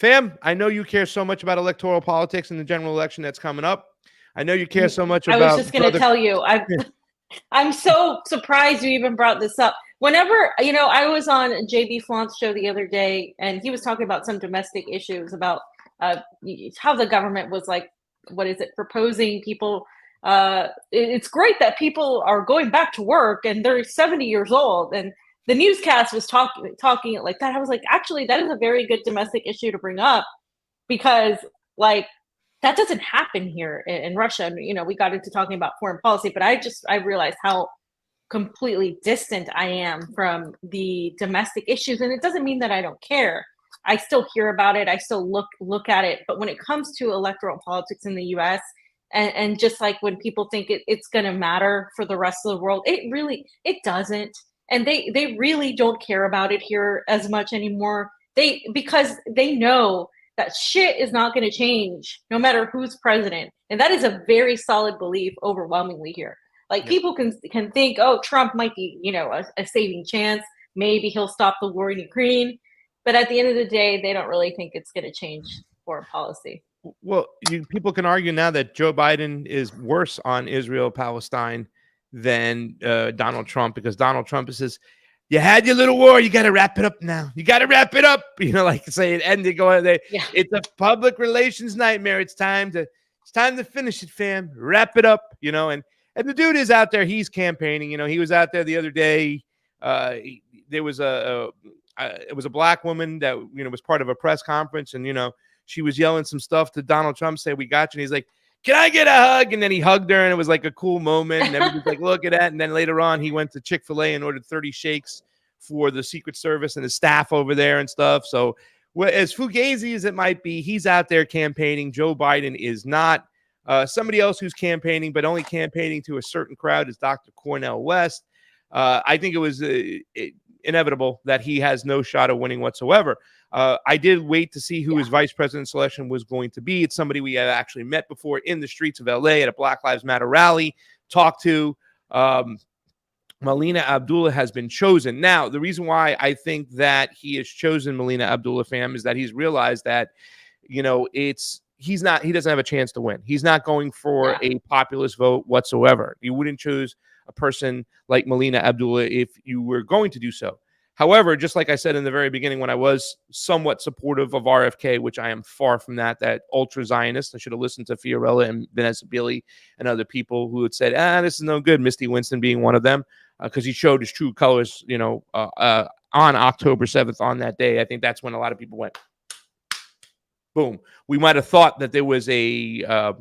Fam, I know you care so much about electoral politics and the general election that's coming up. I know you care so much I about. was just going to tell you, I'm so surprised you even brought this up. Whenever, I was on JB Flaunt's show the other day, and he was talking about some domestic issues about how the government was like, proposing people. It's great that people are going back to work and they're 70 years old. And the newscast was talking it like that. I was like, actually, that is a very good domestic issue to bring up because, like, that doesn't happen here in Russia. And, we got into talking about foreign policy, but I realized how completely distant I am from the domestic issues. And it doesn't mean that I don't care. I still hear about it. I still look at it. But when it comes to electoral politics in the US, and just like when people think it's going to matter for the rest of the world, it doesn't. And they really don't care about it here as much anymore. Because they know that shit is not going to change no matter who's president. And that is a very solid belief overwhelmingly here. Like, people can think, oh, Trump might be, a saving chance. Maybe he'll stop the war in Ukraine. But at the end of the day, they don't really think it's going to change foreign policy. Well, people can argue now that Joe Biden is worse on Israel-Palestine than Donald Trump, because Donald Trump says, you had your little war, you got to wrap it up now. You got to wrap it up. Like say it ended. It's a public relations nightmare. It's time to finish it, fam. Wrap it up. And the dude is out there. He's campaigning. He was out there the other day. There was it was a black woman that was part of a press conference, and she was yelling some stuff to Donald Trump, say, "We got you." And he's like, "Can I get a hug?" And then he hugged her, and it was like a cool moment. And everybody's like, "Look at that!" And then later on, he went to Chick-fil-A and ordered 30 shakes for the Secret Service and the staff over there and stuff. So, as fugazi as it might be, he's out there campaigning. Joe Biden is not. Somebody else who's campaigning, but only campaigning to a certain crowd, is Dr. Cornel West. I think it was inevitable that he has no shot of winning whatsoever. I did wait to see who his vice president selection was going to be. It's somebody we have actually met before in the streets of LA at a Black Lives Matter rally, talked to. Melina Abdullah has been chosen. Now, the reason why I think that he has chosen Melina Abdullah, fam, is that he's realized that, he doesn't have a chance to win. He's not going for a populist vote whatsoever. You wouldn't choose a person like Melina Abdullah if you were going to do so. However, just like I said in the very beginning, when I was somewhat supportive of RFK, which I am far from that ultra Zionist, I should have listened to Fiorella and Vanessa Billy and other people who had said, this is no good, Misty Winston being one of them, because he showed his true colors, on October 7th on that day. I think that's when a lot of people went, boom. We might have thought that there was a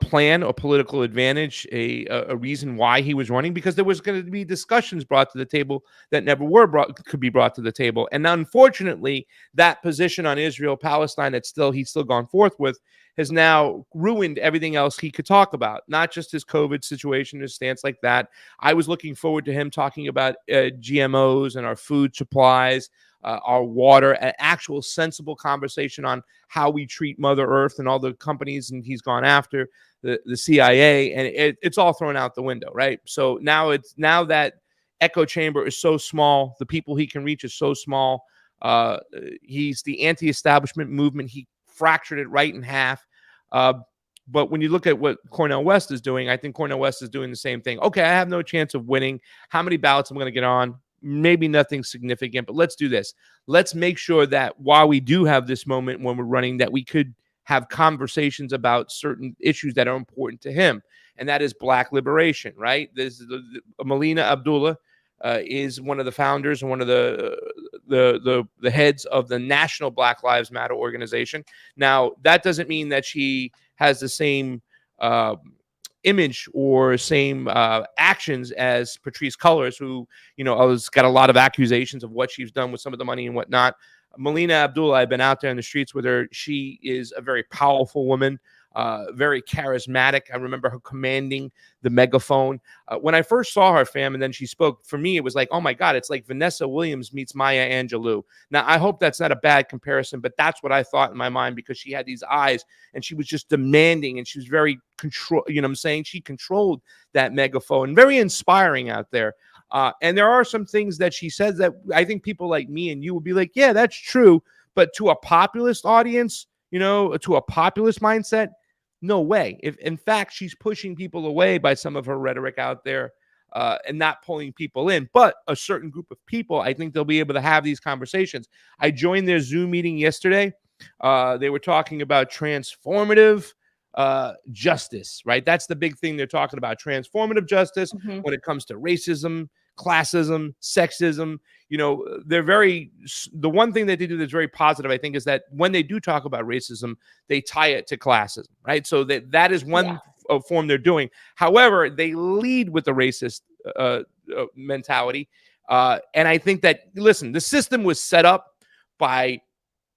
plan, a political advantage, a reason why he was running, because there was going to be discussions brought to the table that never could be brought to the table. And unfortunately, that position on Israel-Palestine that he's still gone forth with has now ruined everything else he could talk about, not just his COVID situation, his stance like that. I was looking forward to him talking about GMOs and our food supplies, our water, an actual sensible conversation on how we treat Mother Earth and all the companies, and he's gone after the CIA, and it's all thrown out the window, right? So now that echo chamber is so small, the people he can reach is so small. He's the anti-establishment movement. He fractured it right in half. But when you look at what Cornel West is doing, I think Cornel West is doing the same thing. Okay, I have no chance of winning. How many ballots am I going to get on? Maybe nothing significant, but let's do this. Let's make sure that while we do have this moment when we're running, that we could have conversations about certain issues that are important to him. And that is Black liberation, right? Melina Abdullah is one of the founders and one of the heads of the National Black Lives Matter organization. Now, that doesn't mean that she has the same image or same actions as Patrisse Cullors, who, has got a lot of accusations of what she's done with some of the money and whatnot. Melina Abdullah, I've been out there in the streets with her. She is a very powerful woman, very charismatic. I remember her commanding the megaphone. When I first saw her, fam, and then she spoke, for me, it was like, oh my God, it's like Vanessa Williams meets Maya Angelou. Now, I hope that's not a bad comparison, but that's what I thought in my mind, because she had these eyes and she was just demanding, and she was very she controlled that megaphone. Very inspiring out there. And there are some things that she says that I think people like me and you would be like, yeah, that's true. But to a populist audience, to a populist mindset, no way. If in fact she's pushing people away by some of her rhetoric out there, and not pulling people in, but a certain group of people, I think they'll be able to have these conversations. I joined their Zoom meeting yesterday. They were talking about transformative justice, right? That's the big thing they're talking about, transformative justice when it comes to racism, classism, sexism. The one thing that they do that's very positive, I think, is that when they do talk about racism, they tie it to classism, right? So that is one form they're doing. However, they lead with the racist mentality. And I think that, listen, the system was set up by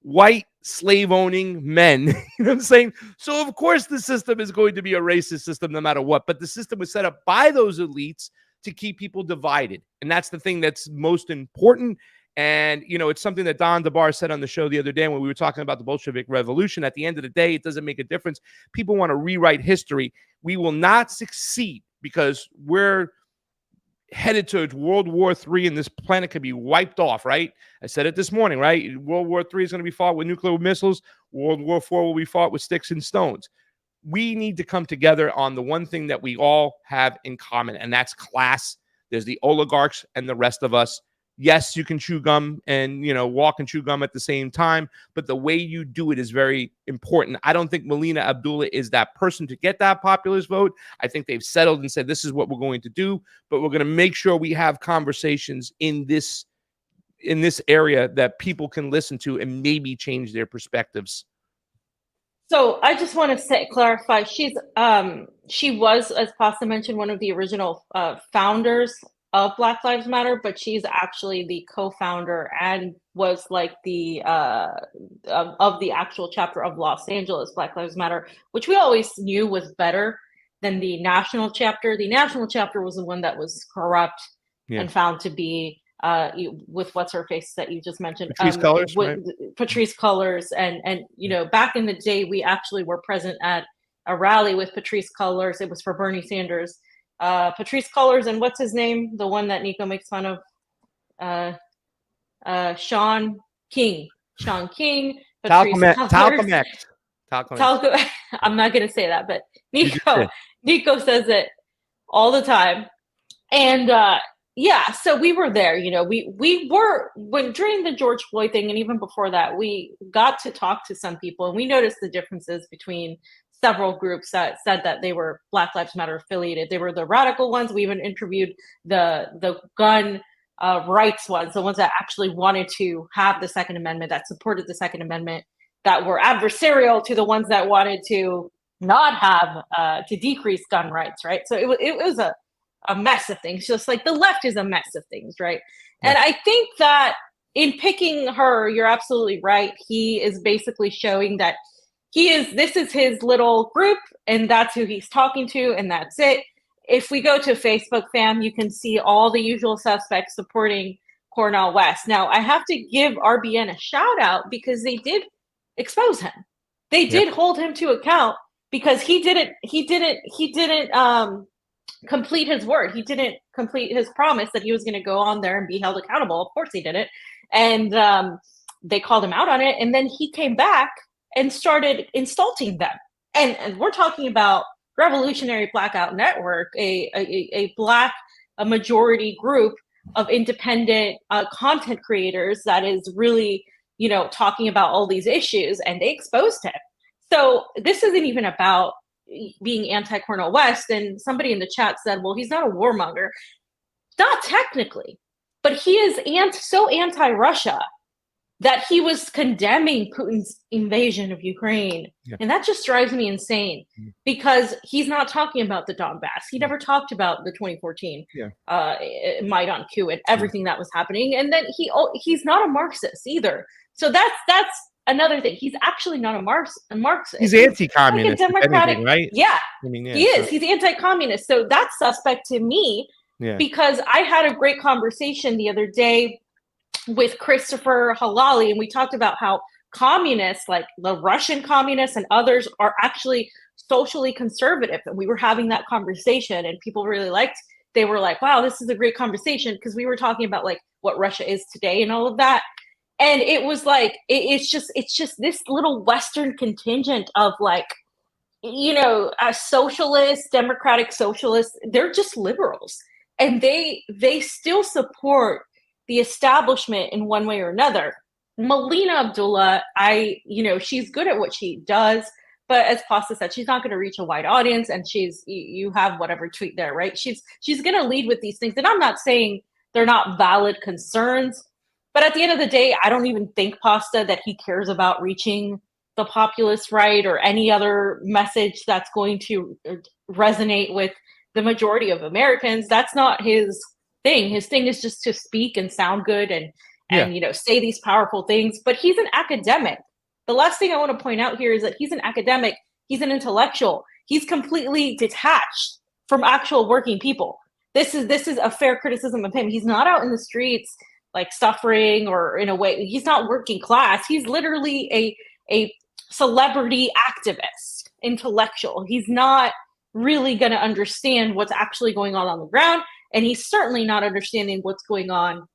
white slave-owning men. You know what I'm saying? So, of course, the system is going to be a racist system no matter what. But the system was set up by those elites to keep people divided. And that's the thing that's most important. And, it's something that Don DeBar said on the show the other day when we were talking about the Bolshevik Revolution. At the end of the day, it doesn't make a difference. People want to rewrite history. We will not succeed because we're headed towards World War III and this planet could be wiped off, right? I said it this morning, right? World War III is going to be fought with nuclear missiles. World War IV will be fought with sticks and stones. We need to come together on the one thing that we all have in common, and that's class. There's the oligarchs and the rest of us. Yes, you can chew gum and, walk and chew gum at the same time, but the way you do it is very important. I don't think Melina Abdullah is that person to get that populist vote. I think they've settled and said, this is what we're going to do, but we're going to make sure we have conversations in this area that people can listen to and maybe change their perspectives. So I just want to clarify. She was, as Pasta mentioned, one of the original founders of Black Lives Matter, but she's actually the co-founder and was like the of the actual chapter of Los Angeles Black Lives Matter, which we always knew was better than the national chapter. The national chapter was the one that was corrupt and found to be with what's her face that you just mentioned, Patrisse Cullors, right? Patrisse Cullors, and back in the day we actually were present at a rally with Patrisse Cullors. It was for Bernie Sanders. Patrisse Cullors and what's his name? The one that Niko makes fun of. Sean King. Patrisse Cullors. Talcum. I'm not going to say that, but Niko says it all the time. And so we were there. We were during the George Floyd thing, and even before that, we got to talk to some people, and we noticed the differences between several groups that said that they were Black Lives Matter affiliated. They were the radical ones. We even interviewed the gun rights ones, the ones that actually wanted to have the Second Amendment, that supported the Second Amendment, that were adversarial to the ones that wanted to not have to decrease gun rights, right? So it was a mess of things, just like the left is a mess of things, right? Yeah. And I think that in picking her, you're absolutely right. He is basically showing that this is his little group, and that's who he's talking to, and that's it. If we go to Facebook, fam, you can see all the usual suspects supporting Cornel West. Now, I have to give RBN a shout out because they did expose him. They did hold him to account because he didn't complete his word. He didn't complete his promise that he was going to go on there and be held accountable. Of course he didn't. And they called him out on it. And then he came back and started insulting them. And we're talking about Revolutionary Blackout Network, a majority group of independent content creators that is really, talking about all these issues, and they exposed him. So this isn't even about being anti-Cornel West. And somebody in the chat said, well, he's not a warmonger. Not technically, but he is so anti-Russia that he was condemning Putin's invasion of Ukraine. Yeah. And that just drives me insane because he's not talking about the Donbass. He never talked about the 2014 Maidan coup and everything that was happening. And then he's not a Marxist either. So that's another thing. He's actually not a Marxist. He's anti-communist, like democratic, right? Yeah, he is. He's anti-communist. So that's suspect to me because I had a great conversation the other day with Christopher Halali, and we talked about how communists, like the Russian communists and others, are actually socially conservative. And we were having that conversation, and people really they were like, wow, this is a great conversation, because we were talking about like what Russia is today and all of that. And it was like, it's just this little Western contingent of like, socialists, democratic socialists, they're just liberals. And they still support the establishment in one way or another. Melina Abdullah, she's good at what she does, but as Pasta said, she's not going to reach a wide audience, and you have whatever tweet there, right? She's going to lead with these things. And I'm not saying they're not valid concerns, but at the end of the day, I don't even think, Pasta, that he cares about reaching the populist right or any other message that's going to resonate with the majority of Americans. That's not his thing. His thing is just to speak and sound good and say these powerful things. But he's an academic. The last thing I want to point out here is that he's an academic. He's an intellectual. He's completely detached from actual working people. This is a fair criticism of him. He's not out in the streets like suffering, or in a way, he's not working class. He's literally a celebrity activist, intellectual. He's not really going to understand what's actually going on the ground, and he's certainly not understanding what's going on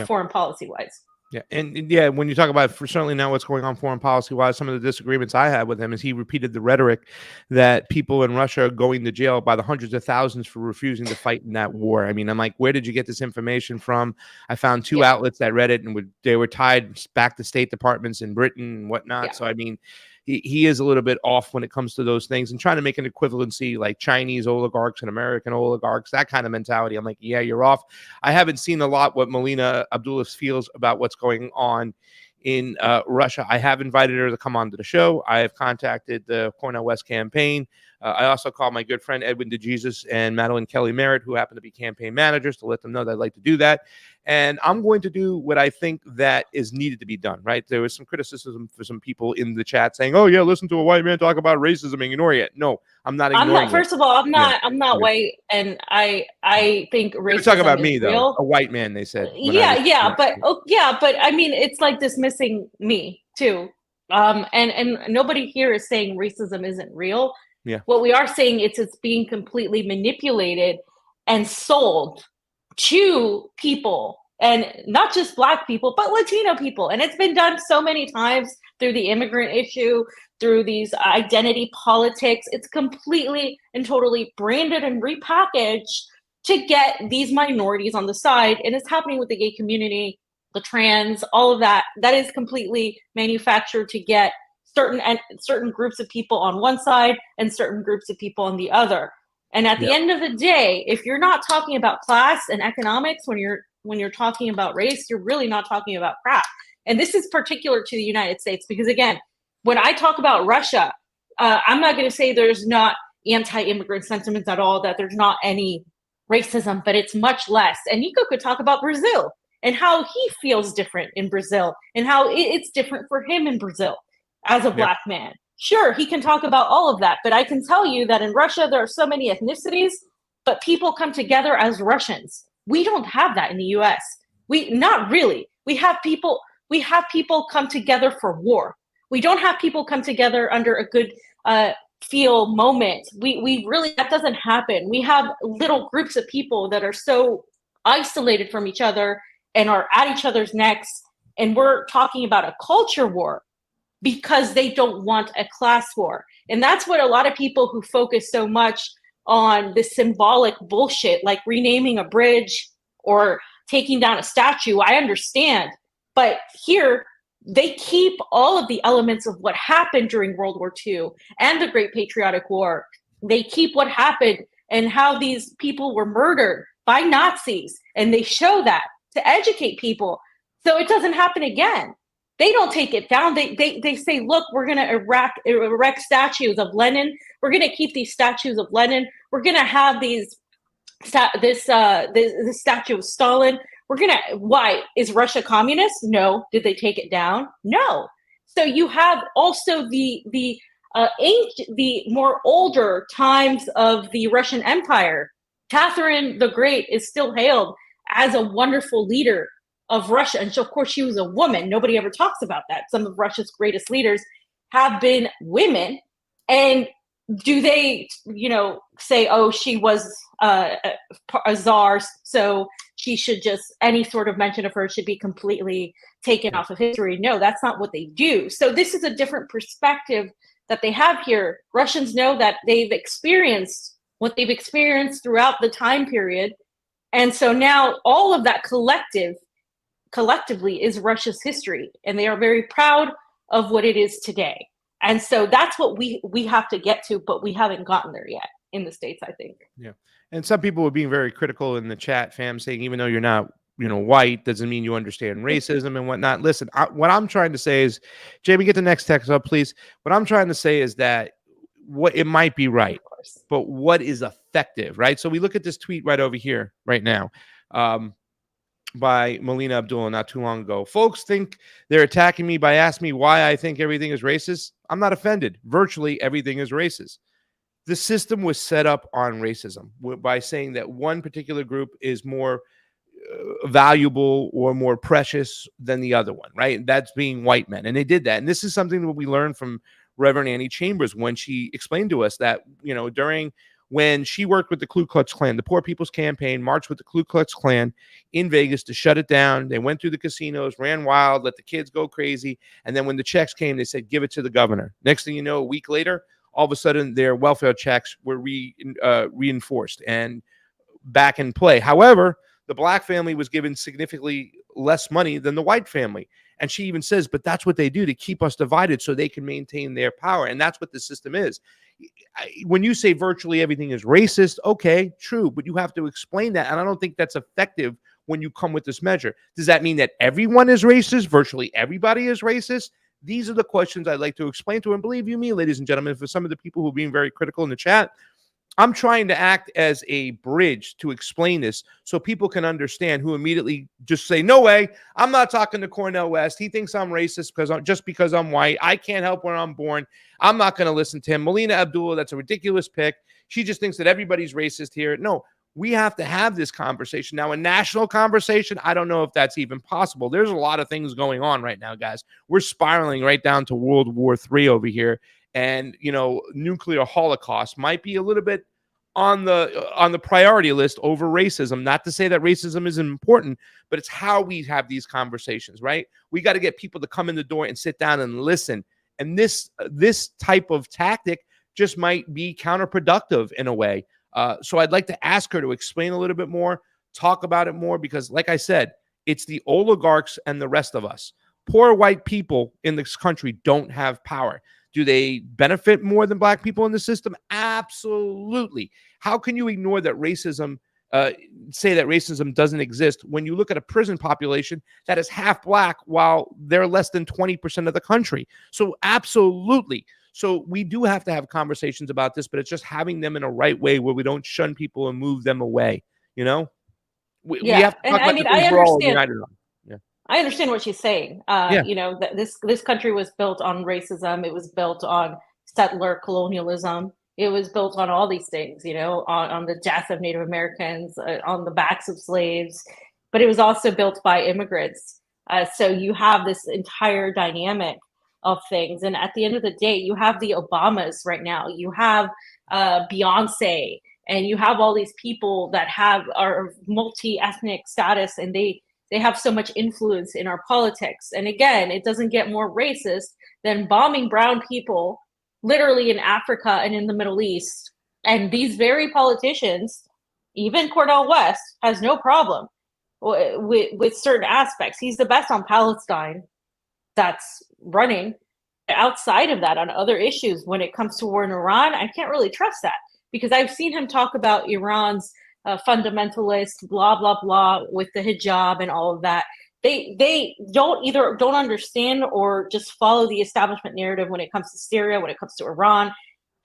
foreign policy wise. Yeah, and when you talk about certainly now what's going on foreign policy wise, some of the disagreements I had with him is he repeated the rhetoric that people in Russia are going to jail by the hundreds of thousands for refusing to fight in that war. I mean, I'm like, where did you get this information from? I found two outlets that read it, and they were tied back to State Departments in Britain and whatnot. Yeah. So I mean, he is a little bit off when it comes to those things, and trying to make an equivalency like Chinese oligarchs and American oligarchs, that kind of mentality. I'm like, yeah, you're off. I haven't seen a lot what Melina Abdullah feels about what's going on in Russia. I have invited her to come on to the show. I have contacted the Cornel West campaign. I also called my good friend Edwin DeJesus and Madeline Kelly Merritt, who happen to be campaign managers, to let them know that I'd like to do that. And I'm going to do what I think that is needed to be done, right? There was some criticism for some people in the chat saying, oh, yeah, listen to a white man talk about racism and ignore it. No, I'm not ignoring it. First of all, I'm not white, and I think racism is talking about me, real. Though. A white man, they said. But I mean, it's like dismissing me, too. And nobody here is saying racism isn't real. Yeah. What we are saying is it's being completely manipulated and sold to people, and not just Black people, but Latino people. And it's been done so many times through the immigrant issue, through these identity politics. It's completely and totally branded and repackaged to get these minorities on the side. And it's happening with the gay community, the trans, all of that. That is completely manufactured to get certain groups of people on one side and certain groups of people on the other. And at the end of the day, if you're not talking about class and economics when you're talking about race, you're really not talking about crap. And this is particular to the United States, because again, when I talk about Russia, I'm not going to say there's not anti-immigrant sentiments at all, that there's not any racism, but it's much less. And Niko could talk about Brazil and how he feels different in Brazil and how it's different for him in Brazil as a Black man. Sure, he can talk about all of that, but I can tell you that in Russia, there are so many ethnicities, but people come together as Russians. We don't have that in the US. Not really. We have people come together for war. We don't have people come together under a good feel moment. We really, that doesn't happen. We have little groups of people that are so isolated from each other and are at each other's necks, and we're talking about a culture war because they don't want a class war. And that's what a lot of people who focus so much on this symbolic bullshit, like renaming a bridge or taking down a statue, I understand. But here, they keep all of the elements of what happened during World War II and the Great Patriotic War. They keep what happened and how these people were murdered by Nazis. And they show that to educate people so it doesn't happen again. They don't take it down. They say, look, we're going to erect statues of Lenin. We're going to keep these statues of Lenin. We're going to have this statue of Stalin. Why? Is Russia communist? No. Did they take it down? No. So you have also the more older times of the Russian Empire. Catherine the Great is still hailed as a wonderful leader of Russia. And so, of course, she was a woman. Nobody ever talks about that. Some of Russia's greatest leaders have been women. And do they, say, oh, she was a czar, so she should just, any sort of mention of her should be completely taken off of history. No, that's not what they do. So this is a different perspective that they have here. Russians know that they've experienced what they've experienced throughout the time period. And so now all of that collectively is Russia's history. And they are very proud of what it is today. And so that's what we have to get to, but we haven't gotten there yet in the States, I think. Yeah. And some people were being very critical in the chat, fam, saying even though you're not, white, doesn't mean you understand racism and whatnot. Listen, what I'm trying to say is, Jamie, get the next text up, please. What I'm trying to say is that it might be right, but what is effective, right? So we look at this tweet right over here, right now, by Melina Abdullah not too long ago. Folks think they're attacking me by asking me why I think everything is racist. I'm not offended. Virtually everything is racist. The system was set up on racism by saying that one particular group is more valuable or more precious than the other one, right? That's being white men. And they did that. And this is something that we learned from Reverend Annie Chambers when she explained to us that, when she worked with the Ku Klux Klan, the Poor People's Campaign marched with the Ku Klux Klan in Vegas to shut it down. They went through the casinos, ran wild, let the kids go crazy. And then when the checks came, they said, give it to the governor. Next thing you know, a week later, all of a sudden their welfare checks were reinforced and back in play. However, the black family was given significantly less money than the white family. And she even says, but that's what they do to keep us divided so they can maintain their power. And that's what the system is. When you say virtually everything is racist, okay, true, but you have to explain that. And I don't think that's effective when you come with this measure. Does that mean that everyone is racist? Virtually everybody is racist? These are the questions I'd like to explain to. And believe you me, ladies and gentlemen, for some of the people who are being very critical in the chat, I'm trying to act as a bridge to explain this so people can understand, who immediately just say, no way, I'm not talking to Cornel West. He thinks I'm racist because I'm white. I can't help where I'm born. I'm not going to listen to him. Melina Abdullah, that's a ridiculous pick. She just thinks that everybody's racist here. No, we have to have this conversation. Now, a national conversation, I don't know if that's even possible. There's a lot of things going on right now, guys. We're spiraling right down to World War III over here. And, nuclear holocaust might be a little bit on the priority list over racism. Not to say that racism isn't important, but it's how we have these conversations, right? We got to get people to come in the door and sit down and listen. And this type of tactic just might be counterproductive in a way. So I'd like to ask her to explain a little bit more, talk about it more, because like I said, it's the oligarchs and the rest of us. Poor white people in this country don't have power. Do they benefit more than black people in the system? Absolutely. How can you ignore that racism, say that racism doesn't exist when you look at a prison population that is half black while they're less than 20% of the country? So absolutely. So we do have to have conversations about this, but it's just having them in a right way where we don't shun people and move them away. We have to talk about the things we're all united on. I understand what she's saying. That this country was built on racism. It was built on settler colonialism. It was built on all these things, on the death of Native Americans, on the backs of slaves. But it was also built by immigrants. So you have this entire dynamic of things. And at the end of the day, you have the Obamas right now. You have Beyonce, and you have all these people that are multi-ethnic status, and they have so much influence in our politics. And again, it doesn't get more racist than bombing brown people literally in Africa and in the Middle East. And these very politicians, even Cornel West, has no problem with certain aspects. He's the best on Palestine that's running. Outside of that, on other issues, when it comes to war in Iran, I can't really trust that, because I've seen him talk about Iran's fundamentalist, blah, blah, blah, with the hijab and all of that. They don't understand or just follow the establishment narrative when it comes to Syria, when it comes to Iran.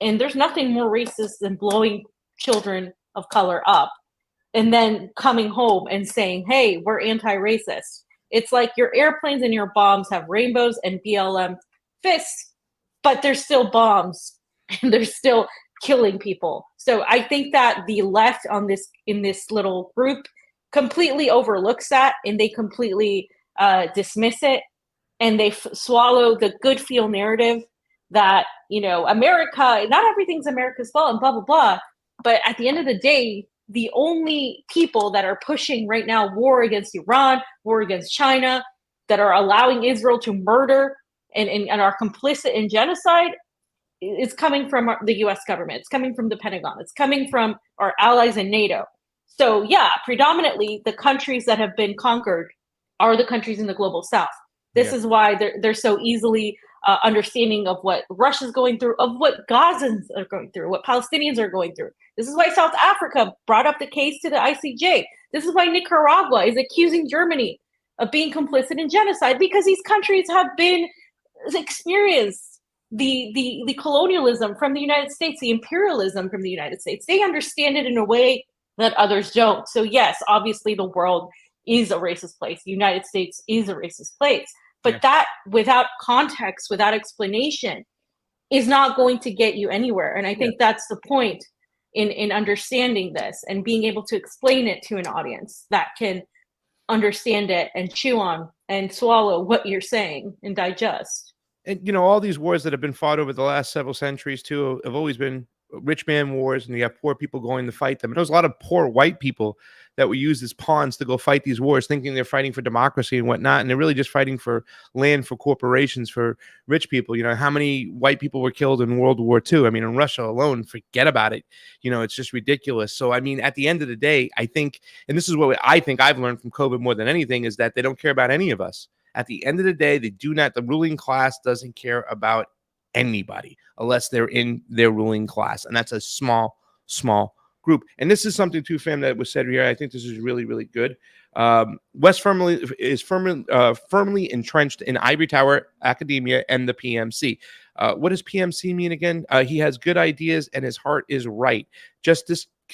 And there's nothing more racist than blowing children of color up and then coming home and saying, hey, we're anti-racist. It's like your airplanes and your bombs have rainbows and BLM fists, but they're still bombs and they're still killing people. So I think that the left in this little group completely overlooks that, and they completely dismiss it, and they swallow the good feel narrative that America, not everything's America's fault and blah blah blah. But at the end of the day, the only people that are pushing right now war against Iran, war against China, that are allowing Israel to murder and are complicit in genocide, it's coming from the US government. It's coming from the Pentagon. It's coming from our allies in NATO. So yeah, predominantly the countries that have been conquered are the countries in the global south. This is why they're so easily understanding of what Russia's going through, of what Gazans are going through, what Palestinians are going through. This is why South Africa brought up the case to the ICJ. This is why Nicaragua is accusing Germany of being complicit in genocide, because these countries have been experienced the colonialism from the United States, the imperialism from the United States. They understand it in a way that others don't. So yes, obviously the world is a racist place. The United States is a racist place. But that, without context, without explanation, is not going to get you anywhere. And I think that's the point in understanding this and being able to explain it to an audience that can understand it and chew on and swallow what you're saying and digest. And, you know, all these wars that have been fought over the last several centuries, too, have always been rich man wars, and you have poor people going to fight them. And there's a lot of poor white people that were used as pawns to go fight these wars, thinking they're fighting for democracy and whatnot. And they're really just fighting for land, for corporations, for rich people. You know, how many white people were killed in World War II? I mean, in Russia alone, forget about it. You know, it's just ridiculous. So, I mean, at the end of the day, I think, and this is what I think I've learned from COVID more than anything, is that they don't care about any of us. At the end of the day, they do not, the ruling class doesn't care about anybody unless they're in their ruling class. And that's a small group. And this is something too, fam, that was said here. I think this is really, really good. West is firmly entrenched in ivory tower academia and the PMC. What does PMC mean again? He has good ideas and his heart is right. Just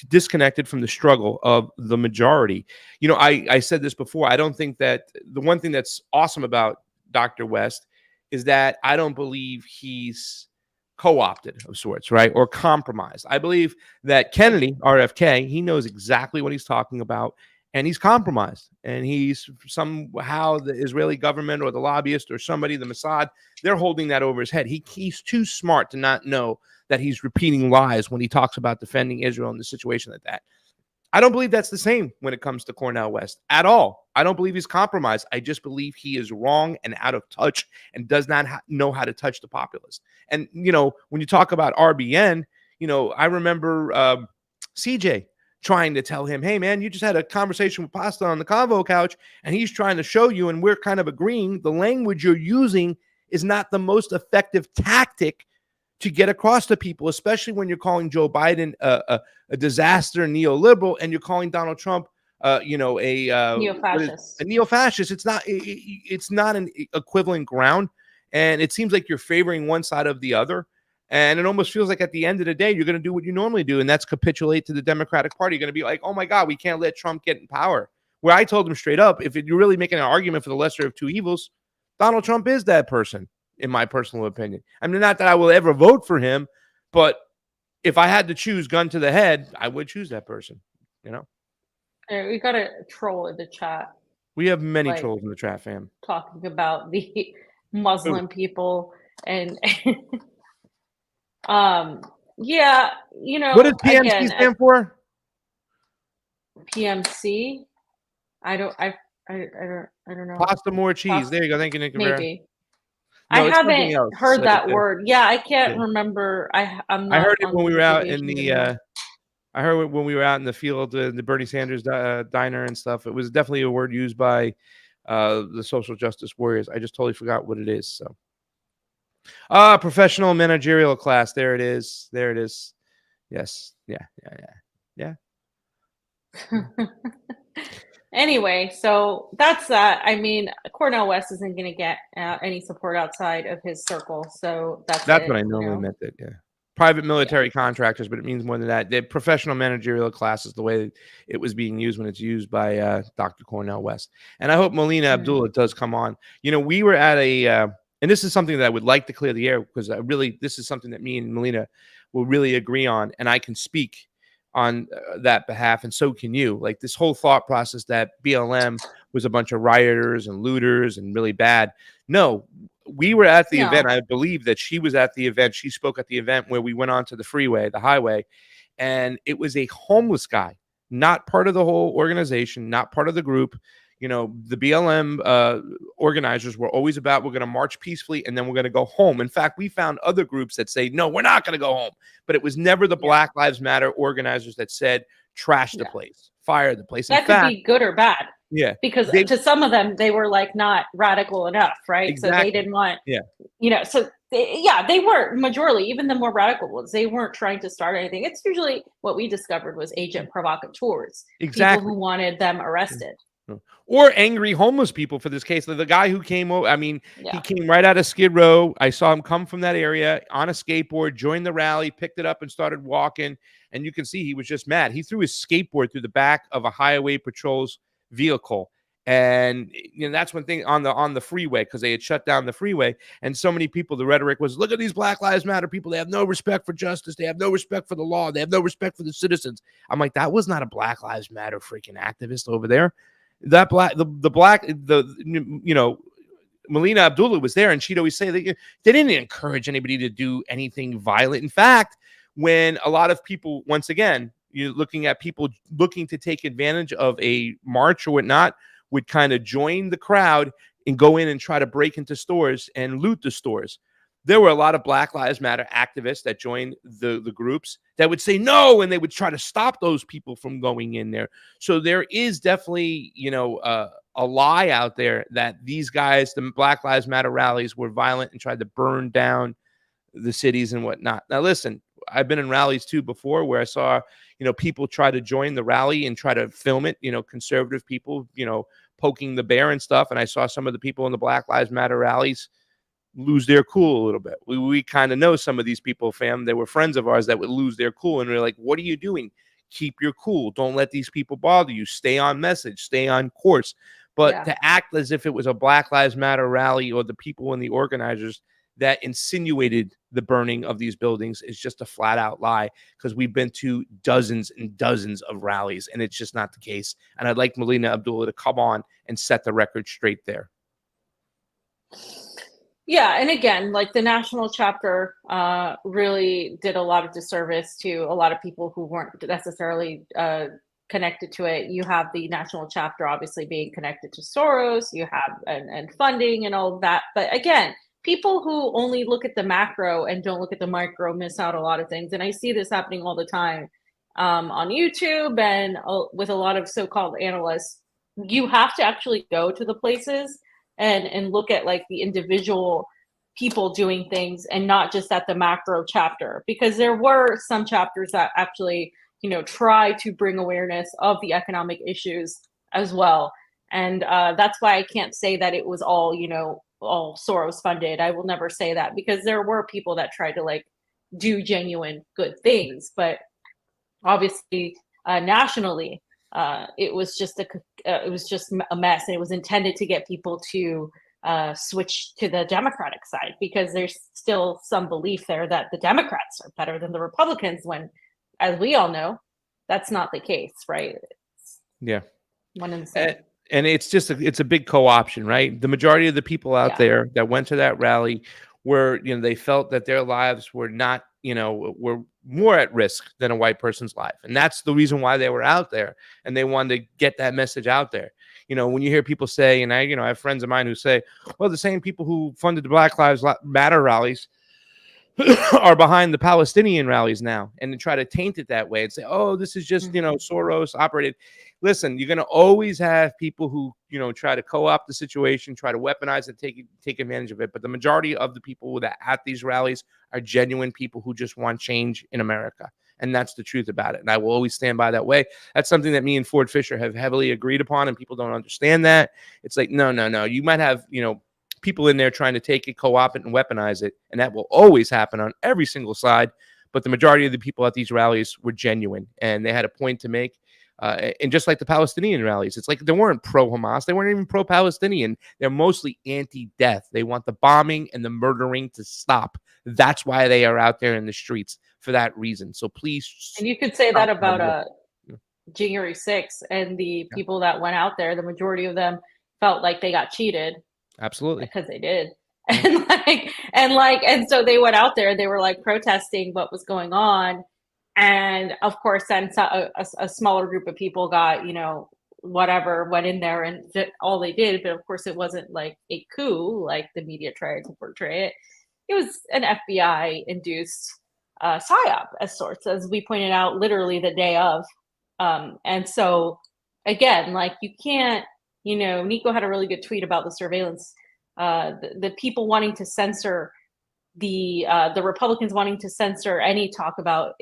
disconnected from the struggle of the majority. You know, I said this before. I don't think that the one thing that's awesome about Dr. West is that I don't believe he's co-opted of sorts, right? Or compromised. I believe that Kennedy, RFK, he knows exactly what he's talking about, and he's compromised. And he's somehow the Israeli government or the lobbyist or somebody, the Mossad, they're holding that over his head. He's too smart to not know that he's repeating lies when he talks about defending Israel in a situation like that. I don't believe that's the same when it comes to Cornel West at all. I don't believe he's compromised. I just believe he is wrong and out of touch and does not know how to touch the populace. And, you know, when you talk about RBN, you know, I remember CJ trying to tell him, hey, man, you just had a conversation with Pasta on the Convo Couch, and he's trying to show you, and we're kind of agreeing, the language you're using is not the most effective tactic to get across to people, especially when you're calling Joe Biden a disaster neoliberal, and you're calling Donald Trump, you know, a neo-fascist. It's not an equivalent ground, and it seems like you're favoring one side of the other. And it almost feels like at the end of the day, you're going to do what you normally do, and that's capitulate to the Democratic Party. You're going to be like, oh my God, we can't let Trump get in power. Where I told him straight up, if you're really making an argument for the lesser of two evils, Donald Trump is that person, in my personal opinion. I mean, not that I will ever vote for him, but if I had to choose gun to the head, I would choose that person, you know? We got a troll in the chat. We have many trolls in the chat, fam. Talking about the Muslim people and yeah, you know, what does PMC stand for? PMC? I don't know. Pasta more cheese. There you go. Thank you, Nick. Maybe. No, I haven't heard that word. Yeah, I can't remember. I heard it when we were out in the I heard it when we were out in the field, the Bernie Sanders diner and stuff. It was definitely a word used by the social justice warriors. I just totally forgot what it is. So, professional managerial class. There it is. There it is. Yes. Yeah. Anyway, so that's that. I mean, Cornel West isn't going to get any support outside of his circle. So that's what I normally meant. It. Yeah. Private military contractors, but it means more than that. The professional managerial class is the way it was being used when it's used by Dr. Cornel West. And I hope Melina Abdullah does come on. You know, we were at and this is something that I would like to clear the air, because this is something that me and Melina will really agree on, and I can speak on that behalf, and so can you. Like, this whole thought process that BLM was a bunch of rioters and looters and really bad. No, we were at the event. I believe that she was at the event. She spoke at the event where we went onto the freeway, the highway, and it was a homeless guy not part of the whole organization, not part of the group. You know, the BLM organizers were always about, we're going to march peacefully and then we're going to go home. In fact, we found other groups that say, no, we're not going to go home. But it was never the Black Lives Matter organizers that said, trash the place, fire the place. That could be good or bad. Yeah. Because to some of them, they were like not radical enough, right? Exactly. So they didn't want, you know, so they weren't, majorly, even the more radical ones, they weren't trying to start anything. It's usually what we discovered was agent provocateurs, people who wanted them arrested. Or angry homeless people for this case. The guy who came over, I mean, he came right out of Skid Row. I saw him come from that area on a skateboard, joined the rally, picked it up and started walking. And you can see he was just mad. He threw his skateboard through the back of a highway patrol's vehicle. And you know, that's one thing on the freeway, because they had shut down the freeway. And so many people, the rhetoric was, look at these Black Lives Matter people. They have no respect for justice. They have no respect for the law. They have no respect for the citizens. I'm like, that was not a Black Lives Matter freaking activist over there. That you know, Melina Abdullah was there, and she'd always say that they didn't encourage anybody to do anything violent. In fact, when a lot of people, once again, you're looking at people looking to take advantage of a march or whatnot, would kind of join the crowd and go in and try to break into stores and loot the stores. There were a lot of Black Lives Matter activists that joined the groups that would say no, and they would try to stop those people from going in there. So there is definitely, you know, a lie out there that these guys, the Black Lives Matter rallies, were violent and tried to burn down the cities and whatnot. Now, listen, I've been in rallies too before where I saw, you know, people try to join the rally and try to film it, you know, conservative people, you know, poking the bear and stuff. And I saw some of the people in the Black Lives Matter rallies lose their cool a little bit. We kind of know some of these people, fam. They were friends of ours that would lose their cool. And we're like, what are you doing? Keep your cool. Don't let these people bother you. Stay on message. Stay on course. But to act as if it was a Black Lives Matter rally or the people and the organizers that insinuated the burning of these buildings is just a flat out lie, because we've been to dozens and dozens of rallies and it's just not the case. And I'd like Melina Abdullah to come on and set the record straight there. Yeah, and again, like the national chapter really did a lot of disservice to a lot of people who weren't necessarily connected to it. You have the national chapter obviously being connected to Soros, you have and funding and all of that. But again, people who only look at the macro and don't look at the micro miss out a lot of things. And I see this happening all the time on YouTube and with a lot of so-called analysts. You have to actually go to the places and look at like the individual people doing things and not just at the macro chapter, because there were some chapters that actually, you know, try to bring awareness of the economic issues as well. And that's why I can't say that it was all, you know, all Soros funded. I will never say that, because there were people that tried to like do genuine good things, but obviously nationally it was just a mess. And it was intended to get people to switch to the Democratic side, because there's still some belief there that the Democrats are better than the Republicans, when, as we all know, that's not the case, right? One and the same. And it's just it's a big co-option, right? The majority of the people out there that went to that rally were, you know, they felt that their lives were not, you know, were more at risk than a white person's life. And that's the reason why they were out there. And they wanted to get that message out there. You know, when you hear people say, and I have friends of mine who say, well, the same people who funded the Black Lives Matter rallies are behind the Palestinian rallies now, and to try to taint it that way and say, oh, this is just, you know, Soros operated. Listen, you're going to always have people who, you know, try to co-opt the situation, try to weaponize and take advantage of it. But the majority of the people that at these rallies are genuine people who just want change in America. And that's the truth about it. And I will always stand by that way. That's something that me and Ford Fisher have heavily agreed upon, and people don't understand that. It's like, no. You might have, you know, people in there trying to take it, co-opt it, and weaponize it. And that will always happen on every single side. But the majority of the people at these rallies were genuine, and they had a point to make. And just like the Palestinian rallies, it's like they weren't pro-Hamas. They weren't even pro-Palestinian. They're mostly anti-death. They want the bombing and the murdering to stop. That's why they are out there in the streets, for that reason. So please. And you could say that about January 6th and the people that went out there. The majority of them felt like they got cheated. Absolutely. Because they did. And so they went out there and they were like protesting what was going on. And of course, then a smaller group of people got, you know, whatever, went in there and did all they did. But of course, it wasn't like a coup like the media tried to portray it. It was an FBI induced psyop, as sorts, as we pointed out, literally the day of. And so, again, like, you can't, you know, Niko had a really good tweet about the surveillance, the people wanting to censor the Republicans wanting to censor any talk about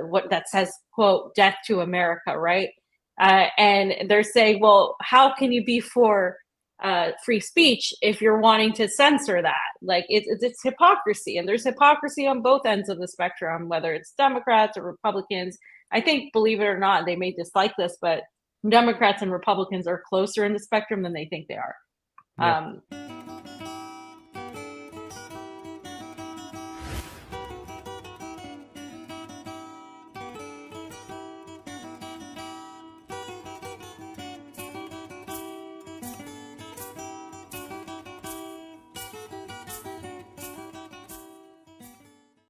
what that says, quote, death to America, right? And they're saying, well, how can you be for free speech if you're wanting to censor that? Like, it's hypocrisy, and there's hypocrisy on both ends of the spectrum, whether it's Democrats or Republicans. I think, believe it or not, they may dislike this, but Democrats and Republicans are closer in the spectrum than they think they are. Yeah.